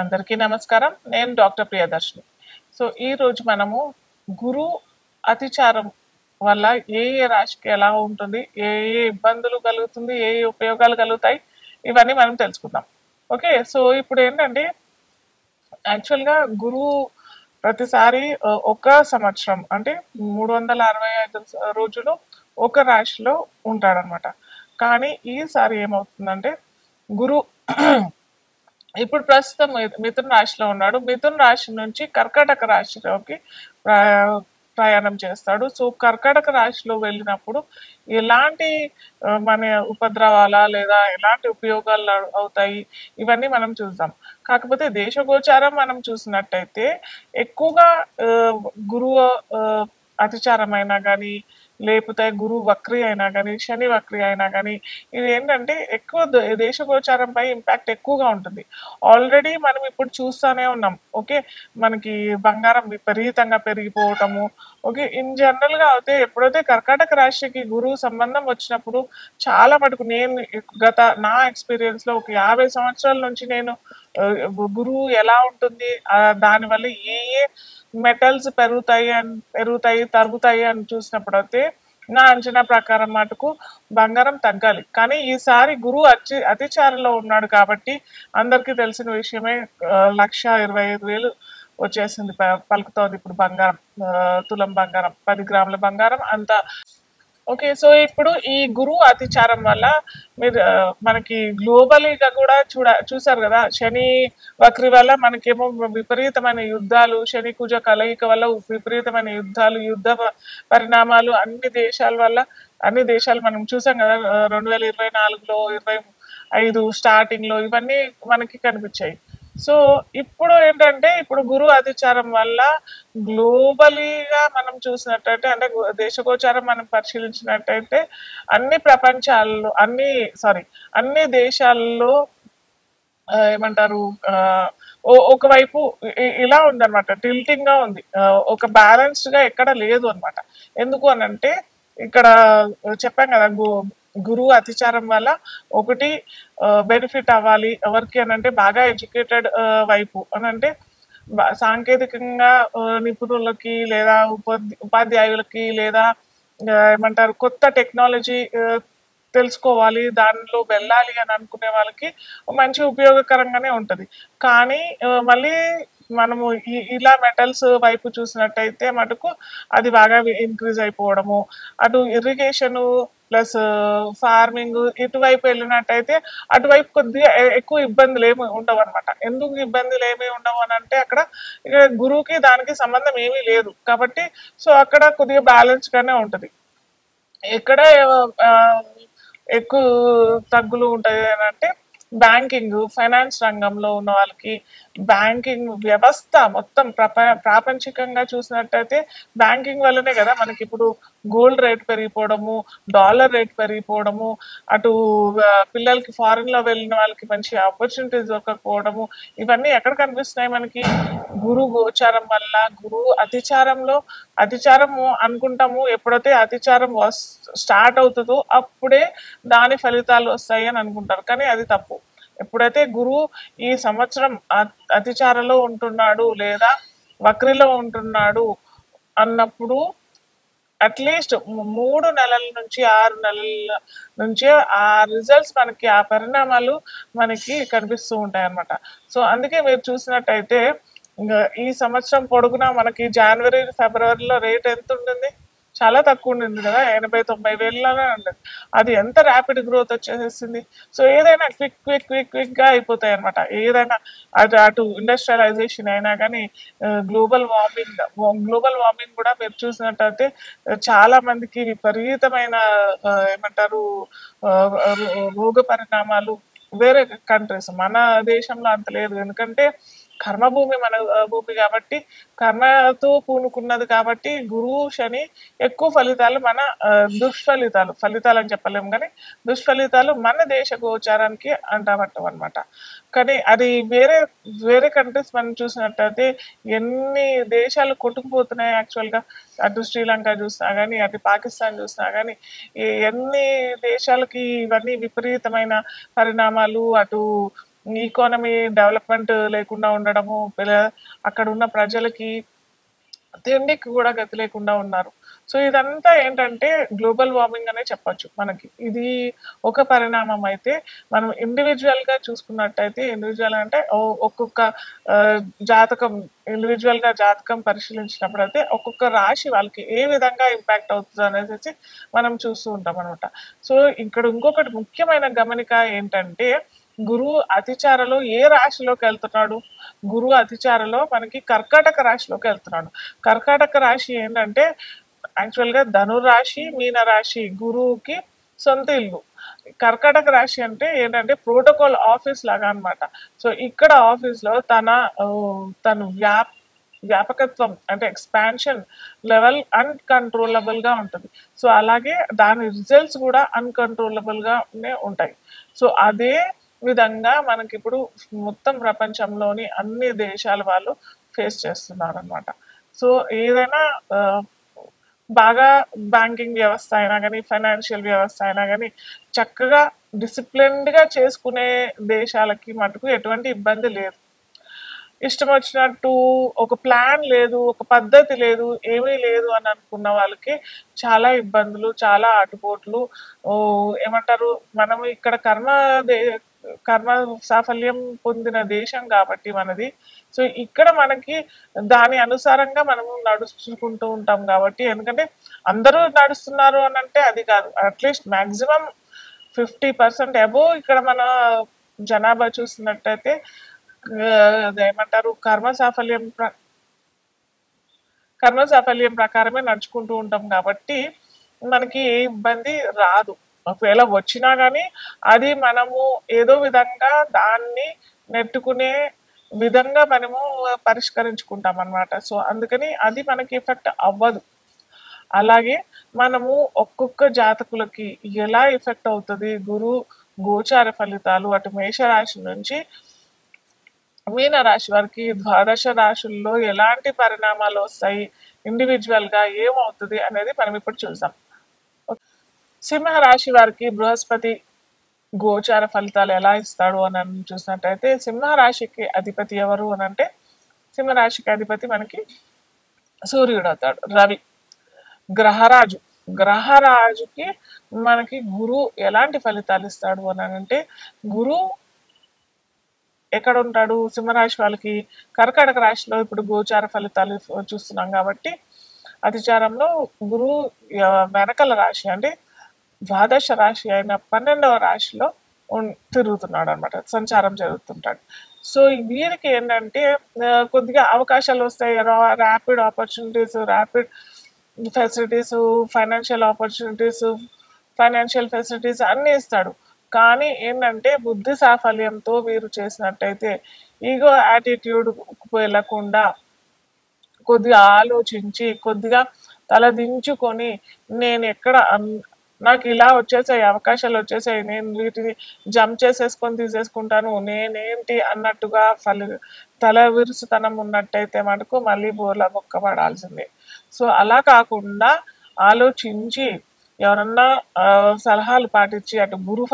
అందరికీ నమస్కారం. నేను డాక్టర్ ప్రియదర్శిని. సో, ఈరోజు మనము గురు అతిచారం వల్ల ఏ ఏ రాశికి ఎలా ఉంటుంది? ఏ ఏ ఇబ్బందులు కలుగుతుంది? ఏ ఏ ఉపయోగాలు కలుగుతాయి? ఇవన్నీ మనం తెలుసుకుందాం. ఓకే. సో, ఇప్పుడేంటంటే యాక్చువల్‌గా గురువు ప్రతిసారి ఒక సంవత్సరం అంటే 365 రోజులు ఒక రాశిలో ఉంటాడనమాట. కానీ ఈసారి ఏమవుతుందంటే గురు ఇప్పుడు ప్రస్తుతం మిథున రాశిలో ఉన్నాడు. మిథున రాశి నుంచి కర్కాటక రాశిలోకి ప్రయాణం చేస్తాడు. సో, కర్కాటక రాశిలో వెళ్ళినప్పుడు ఎలాంటి మన ఉపద్రవాలా లేదా ఎలాంటి ఉపయోగాలు అవుతాయి ఇవన్నీ మనం చూద్దాం. కాకపోతే దేశగోచారం మనం చూసినట్టయితే ఎక్కువగా గురువు అతిచారమైనా గానీ, లేకపోతే గురువు వక్రి అయినా గానీ, శని వక్రి అయినా గానీ, ఇదేంటంటే ఎక్కువ దేశగోచారంపై ఇంపాక్ట్ ఎక్కువగా ఉంటుంది. ఆల్రెడీ మనం ఇప్పుడు చూస్తానే ఉన్నాం. ఓకే. మనకి బంగారం విపరీతంగా పెరిగిపోవటము. ఓకే. ఇన్ జనరల్‌గా అయితే ఎప్పుడైతే కర్కాటక రాశికి గురువు సంబంధం వచ్చినప్పుడు చాలా మటుకు నేను నా ఎక్స్‌పీరియన్స్‌లో ఒక 50 సంవత్సరాల నుంచి నేను గురువు ఎలా ఉంటుంది? దానివల్ల ఏ ఏ మెటల్స్ పెరుగుతాయి, తరుగుతాయి అని చూసినప్పుడైతే నా అంచనా ప్రకారం మటుకు బంగారం తగ్గాలి. కానీ ఈసారి గురువు అతిచారంలో ఉన్నాడు కాబట్టి అందరికీ తెలిసిన విషయమే 1,25,000 వచ్చేసింది. పలుకుతోంది ఇప్పుడు బంగారం. తులం బంగారం 10 గ్రాముల బంగారం అంత. ఓకే. సో, ఇప్పుడు ఈ గురువు అతిచారం వల్ల మీరు మనకి గ్లోబలీగా కూడా చూసారు గదా! శని వక్రి వల్ల మనకేమో విపరీతమైన యుద్ధాలు, శని కుజ కలయిక వల్ల విపరీతమైన యుద్ధాలు, పరిణామాలు అన్ని దేశాలు మనం చూసాం గదా! 2024లో, 25 స్టార్టింగ్‌లో ఇవన్నీ మనకి కనిపించాయి. సో, ఇప్పుడు ఏంటంటే ఇప్పుడు గురువు అతిచారం వల్ల గ్లోబలీగా మనం చూసినట్టయితే అంటే దేశగోచారం మనం పరిశీలించినట్టయితే అన్ని దేశాల్లో ఏమంటారు ఒకవైపు ఇలా ఉందన్నమాట. టిల్టింగ్ గా ఉంది. ఒక బ్యాలెన్స్డ్ గా ఎక్కడ లేదు అన్నమాట. ఎందుకు అనంటే ఇక్కడ చెప్పాం కదా గురువు అతిచారం వల్ల ఒకటి బెనిఫిట్ అవ్వాలి ఎవరికి అనంటే బాగా ఎడ్యుకేటెడ్ వైపు అనంటే సాంకేతికంగా నిపుణులకి లేదా ఉపాధ్యాయులకి లేదా ఏమంటారు కొత్త టెక్నాలజీ తెలుసుకోవాలి, దానిలో వెళ్ళాలి అని అనుకునే వాళ్ళకి మంచి ఉపయోగకరంగానే ఉంటది. కానీ మళ్ళీ మనము ఇలా మెటల్స్ వైపు చూసినట్టయితే మటుకు అది బాగా ఇంక్రీజ్ అయిపోవడము, అటు ఇరిగేషను ప్లస్ ఫార్మింగ్ ఇటువైపు వెళ్ళినట్టయితే అటువైపు కొద్దిగా ఎక్కువ ఇబ్బందులు ఏమి ఉండవు అనమాట. ఎందుకు ఇబ్బందులు ఏమి ఉండవు అని అంటే అక్కడ గురువుకి దానికి సంబంధం ఏమీ లేదు కాబట్టి సో అక్కడ కొద్దిగా బ్యాలెన్స్ గానే ఉంటది. ఎక్కడ ఎక్కువ తగ్గులు ఉంటాయి అని అంటే బ్యాంకింగ్, ఫైనాన్స్ రంగంలో ఉన్న వాళ్ళకి బ్యాంకింగ్ వ్యవస్థ మొత్తం ప్రాపంచికంగా చూసినట్టయితే బ్యాంకింగ్ వల్లనే కదా మనకి ఇప్పుడు గోల్డ్ రేట్ పెరిగిపోవడము, డాలర్ రేట్ పెరిగిపోవడము, అటు పిల్లలకి ఫారిన్ లో వెళ్ళిన వాళ్ళకి మంచి ఆపర్చునిటీస్ దొరకకపోవడము, ఇవన్నీ ఎక్కడ కనిపిస్తున్నాయి మనకి గురు గోచారం వల్ల. గురువు అతిచారము అనుకుంటాము. ఎప్పుడైతే అతిచారం స్టార్ట్ అవుతుందో అప్పుడే దాని ఫలితాలు వస్తాయి అని అనుకుంటారు, కానీ అది తప్పు. ఎప్పుడైతే గురువు ఈ సంవత్సరం అతిచారంలో ఉంటున్నాడు లేదా వక్రిలో ఉంటున్నాడు అన్నప్పుడు అట్లీస్ట్ 3 నెలల నుంచి 6 నెలల నుంచి ఆ రిజల్ట్స్ మనకి ఆ పరిణామాలు మనకి కనిపిస్తూ ఉంటాయి అన్నమాట. సో అందుకే మీరు చూసినట్టయితే ఈ సంవత్సరం పొడుగునా మనకి జనవరి, ఫిబ్రవరిలో రేట్ ఎంత ఉంటుంది? చాలా తక్కువ ఉండింది కదా, 80,000-90,000 వేలలోనే ఉండదు. అది ఎంత ర్యాపిడ్ గ్రోత్ వచ్చేసేసింది. సో ఏదైనా క్విక్ గా అయిపోతాయి అనమాట. ఏదైనా అటు ఇండస్ట్రియలైజేషన్ అయినా కానీ గ్లోబల్ వార్మింగ్ కూడా మీరు చూసినట్టయితే చాలా మందికి విపరీతమైన ఏమంటారు రోగ పరిణామాలు వేరే కంట్రీస్, మన దేశంలో అంత లేదు. ఎందుకంటే కర్మభూమి మన భూమి కాబట్టి, కర్మతో పూనుకున్నది కాబట్టి గురువు శని ఎక్కువ ఫలితాలు మన ఫలితాలు అని చెప్పలేము కానీ దుష్ఫలితాలు మన దేశ గోచారానికి అంటామట్టం అనమాట. కానీ అది వేరే కంట్రీస్ మనం చూసినట్టయితే ఎన్ని దేశాలు కొట్టుకుపోతున్నాయి యాక్చువల్గా. అటు శ్రీలంక చూసినా కానీ, అటు పాకిస్తాన్ చూసినా కానీ, ఎన్ని దేశాలకి ఇవన్నీ విపరీతమైన పరిణామాలు, అటు ఎకానమీ డెవలప్మెంట్ లేకుండా ఉండడము, అక్కడ ఉన్న ప్రజలకి తిండికి కూడా గతి లేకుండా ఉన్నారు. సో ఇదంతా ఏంటంటే గ్లోబల్ వార్మింగ్ అనే చెప్పొచ్చు మనకి. ఇది ఒక పరిణామం అయితే, మనం ఇండివిజువల్‌గా చూసుకున్నట్టయితే, ఇండివిజువల్ అంటే ఒక్కొక్క జాతకం ఇండివిజువల్‌గా జాతకం పరిశీలించినప్పుడైతే ఒక్కొక్క రాశి వాళ్ళకి ఏ విధంగా ఇంపాక్ట్ అవుతుందనేసి మనం చూస్తూ ఉంటామనమాట. సో ఇక్కడ ఇంకొకటి ముఖ్యమైన గమనిక ఏంటంటే, గురువు అతిచారలో ఏ రాశిలోకి వెళ్తున్నాడు? గురువు అతిచారలో మనకి కర్కాటక రాశిలోకి వెళ్తున్నాడు. కర్కాటక రాశి ఏంటంటే యాక్చువల్‌గా ధనురాశి, మీనరాశి గురువుకి సొంత ఇల్లు. కర్కాటక రాశి అంటే ఏంటంటే ప్రోటోకాల్ ఆఫీస్ లాగా అన్నమాట. సో ఇక్కడ ఆఫీస్‌లో తను వ్యాపకత్వం అంటే ఎక్స్పాన్షన్ లెవెల్ అన్‌కంట్రోలబుల్‌గా ఉంటుంది. సో అలాగే దాని రిజల్ట్స్ కూడా అన్‌కంట్రోలబుల్‌గానే ఉంటాయి. సో అదే విధంగా మనకిప్పుడు మొత్తం ప్రపంచంలోని అన్ని దేశాల వాళ్ళు ఫేస్ చేస్తున్నారనమాట. సో ఏదైనా బాగా బ్యాంకింగ్ వ్యవస్థ అయినా కానీ, ఫైనాన్షియల్ వ్యవస్థ అయినా కానీ చక్కగా డిసిప్లిన్డ్‌గా చేసుకునే దేశాలకి మటుకు ఎటువంటి ఇబ్బంది లేదు. ఇష్టం వచ్చినట్టు ఒక ప్లాన్ లేదు, ఒక పద్ధతి లేదు, ఏమీ లేదు అని అనుకున్న వాళ్ళకి చాలా ఇబ్బందులు, చాలా ఆటుపోట్లు. ఏమంటారు, మనం ఇక్కడ కర్మ సాఫల్యం పొందిన దేశం కాబట్టి మనది. సో ఇక్కడ మనకి దాని అనుసారంగా మనము నడుచుకుంటూ ఉంటాం కాబట్టి, ఎందుకంటే అందరూ నడుస్తున్నారు అని అంటే అది కాదు, అట్లీస్ట్ మాక్సిమం 50% అబోవ్ ఇక్కడ మన జనాభా చూసినట్టయితే అదేమంటారు కర్మ సాఫల్యం ప్రకారమే నడుచుకుంటూ ఉంటాం కాబట్టి మనకి ఏ ఇబ్బంది రాదు. ఒకవేళ వచ్చినా కానీ అది మనము ఏదో విధంగా దాన్ని నెట్టుకునే విధంగా మనము పరిష్కరించుకుంటాం అన్నమాట. సో అందుకని అది మనకి ఎఫెక్ట్ అవ్వదు. అలాగే మనము ఒక్కొక్క జాతకులకి ఎలా ఎఫెక్ట్ అవుతుంది గురు గోచార ఫలితాలు, అటు మేషరాశి నుంచి మీనరాశి వారికి ద్వాదశ రాశుల్లో ఎలాంటి పరిణామాలు వస్తాయి, ఇండివిజువల్గా ఏమవుతుంది అనేది మనం ఇప్పుడు చూద్దాం. సింహరాశి వారికి బృహస్పతి గోచార ఫలితాలు ఎలా ఇస్తాడు అని చూసినట్టయితే, సింహరాశికి అధిపతి ఎవరు అని అంటే, సింహరాశికి అధిపతి మనకి సూర్యుడు అవుతాడు, రవి గ్రహరాజుకి మనకి గురు ఎలాంటి ఫలితాలు ఇస్తాడు అని అంటే, గురు ఎక్కడ ఉంటాడు సింహరాశి వాళ్ళకి కర్కాటక రాశిలో ఇప్పుడు గోచార ఫలితాలు చూస్తున్నాం కాబట్టి, అతిచారంలో గురు వెనకల రాశి అంటే ద్వాదశ రాశి అయిన 12వ రాశిలో తిరుగుతున్నాడు అనమాట, సంచారం జరుగుతుంటాడు. సో వీరికి ఏంటంటే కొద్దిగా అవకాశాలు వస్తాయి, rapid opportunities, rapid facilities, financial facilities అన్నీ ఇస్తాడు. కానీ ఏంటంటే బుద్ధి సాఫల్యంతో వీరు చేసినట్టయితే ఈగో యాటిట్యూడ్ వెళ్ళకుండా కొద్దిగా ఆలోచించి, కొద్దిగా తలదించుకొని, నేను ఎక్కడ నాకు ఇలా వచ్చేసాయి, అవకాశాలు వచ్చేసాయి, నేను వీటిని జంప్ చేసేసుకొని తీసేసుకుంటాను, నేనేంటి అన్నట్టుగా తల విరుసుతనం ఉన్నట్టయితే మటుకు మళ్ళీ బోర్ల బొక్క పడాల్సిందే. సో అలా కాకుండా ఆలోచించి ఎవరన్నా సలహాలు పాటించి, అటు గురు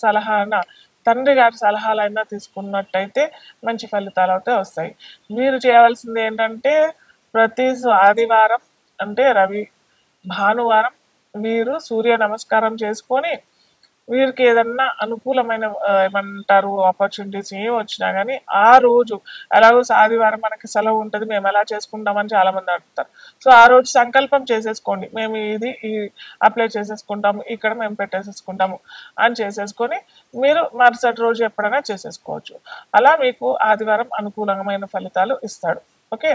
సలహా అయినా తండ్రి గారి సలహాలైనా తీసుకున్నట్టయితే మంచి ఫలితాలు అయితే వస్తాయి. మీరు చేయవలసింది ఏంటంటే ప్రతి ఆదివారం అంటే భానువారం మీరు సూర్య నమస్కారం చేసుకొని, వీరికి ఏదన్నా అనుకూలమైన ఏమంటారు ఆపర్చునిటీస్ ఏమి వచ్చినా కానీ ఆ రోజు, ఎలాగో ఆదివారం మనకి సెలవు ఉంటుంది, మేము ఎలా చేసుకుంటామని చాలా మంది అడుగుతారు. సో ఆ రోజు సంకల్పం చేసేసుకోండి, మేము ఇది అప్లై చేసేసుకుంటాము, ఇక్కడ మేము పెట్టేసేసుకుంటాము అని చేసేసుకొని మీరు మరుసటి రోజు ఎప్పుడైనా చేసేసుకోవచ్చు. అలా మీకు ఆదివారం అనుకూలమైన ఫలితాలు ఇస్తాడు. ఓకే.